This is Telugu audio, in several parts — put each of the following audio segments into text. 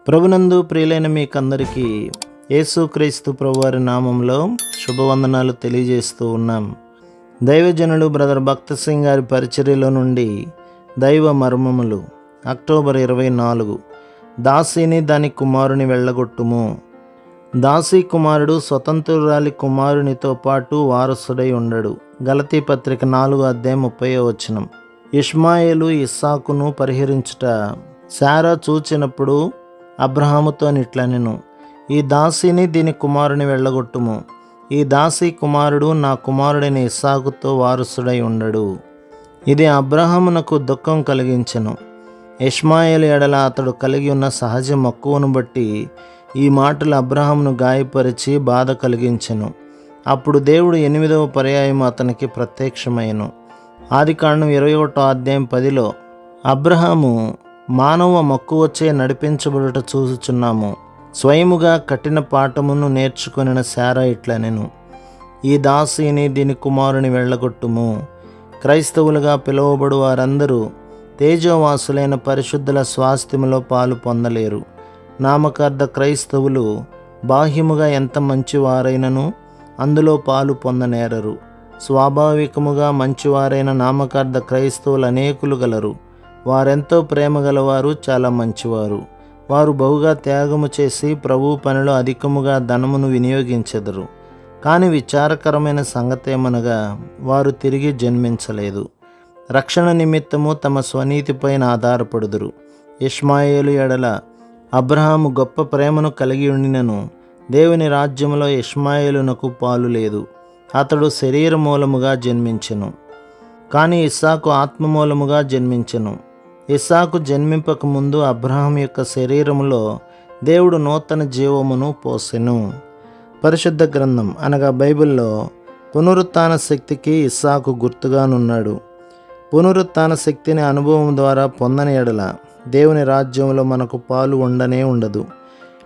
ప్రభునందు ప్రియులైన మీకందరికీ యేసుక్రీస్తు ప్రభువారి నామంలో శుభవందనాలు తెలియజేస్తూ ఉన్నాం. దైవజనులు బ్రదర్ భక్త సింగ్ గారి పరిచర్యలో నుండి దైవ మర్మములు అక్టోబర్ 24. దాసిని దాని కుమారుని వెళ్ళగొట్టుము. దాసి కుమారుడు స్వతంత్రురాలి కుమారునితో పాటు వారసుడై ఉండడు. గలతీ పత్రిక 4:30. ఇష్మాయేలు ఇస్సాకును పరిహరించుట శారా చూచినప్పుడు అబ్రహాముతో నిట్లనెను, ఈ దాసిని దీని కుమారుని వెళ్ళగొట్టుము. ఈ దాసి కుమారుడు నా కుమారుడైన ఇస్సాకుతో వారసుడై ఉండడు. ఇది అబ్రహామునకు దుఃఖం కలిగించెను. ఇష్మాయేలు ఎడల అతడు కలిగి ఉన్న సహజ మక్కువను బట్టి ఈ మాటలు అబ్రహామును గాయపరిచి బాధ కలిగించెను. అప్పుడు దేవుడు 8వ పర్యాయం అతనికి ప్రత్యక్షమైను. ఆదికాండం 21:10 అబ్రహాము మానవ మక్కువచే నడిపించబడుట చూచుచున్నాము. స్వయముగా కఠిన పాఠమును నేర్చుకొనిన శారా ఇట్లనెను, ఈ దాసిని దీని కుమారుని వెళ్ళగొట్టుము. క్రైస్తవులుగా పిలువబడు వారందరూ తేజోవాసులైన పరిశుద్ధుల స్వాస్థ్యములో పాలు పొందలేరు. నామకార్థ క్రైస్తవులు బాహ్యముగా ఎంత మంచివారైనను అందులో పాలు పొందనేరరు. స్వాభావికముగా మంచివారైన నామకార్థ క్రైస్తవులు అనేకులు గలరు. వారెంతో ప్రేమ గలవారు, చాలా మంచివారు. వారు బహుగా త్యాగము చేసి ప్రభు పనిలో అధికముగా ధనమును వినియోగించెదరు. కానీ విచారకరమైన సంగతేమనగా వారు తిరిగి జన్మించలేదు. రక్షణ నిమిత్తము తమ స్వనీతిపైన ఆధారపడుదురు. ఇష్మాయేలు ఎడల అబ్రహాము గొప్ప ప్రేమను కలిగి ఉండినను దేవుని రాజ్యములో ఇష్మాయేలునకు పాలు లేదు. అతడు శరీర మూలముగా జన్మించెను, కానీ ఇస్సాకు ఆత్మ మూలముగా జన్మించెను. ఇస్సాకు జన్మింపక ముందు అబ్రహాం యొక్క శరీరములో దేవుడు నూతన జీవమును పోసెను. పరిశుద్ధ గ్రంథం అనగా బైబిల్లో పునరుత్థాన శక్తికి ఇస్సాకు గుర్తుగానున్నాడు. పునరుత్థాన శక్తిని అనుభవం ద్వారా పొందని ఎడల దేవుని రాజ్యంలో మనకు పాలు ఉండనే ఉండదు.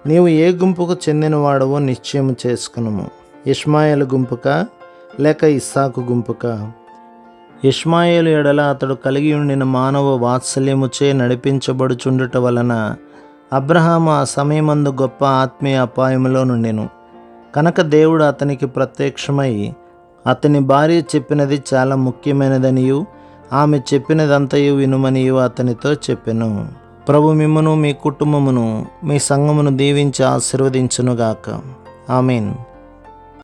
నీవు ఏ గుంపుకు చెందినవాడవో నిశ్చయం చేసుకునుము. ఇష్మాయేలు గుంపుక లేక ఇస్సాకు గుంపుక? ఇష్మాయేలు ఎడల అతడు కలిగి ఉండిన మానవ వాత్సల్యముచే నడిపించబడుచుండుట వలన అబ్రహాము ఆ సమయమందు గొప్ప ఆత్మీయ అపాయములో నుండెను. కనుక దేవుడు అతనికి ప్రత్యక్షమై అతని భార్య చెప్పినది చాలా ముఖ్యమైనదనియు ఆమె చెప్పినదంతయు వినుమనియు అతనితో చెప్పెను. ప్రభు మిమ్మును, మీ కుటుంబమును, మీ సంఘమును దీవించి ఆశీర్వదించునుగాక. ఆమేన్.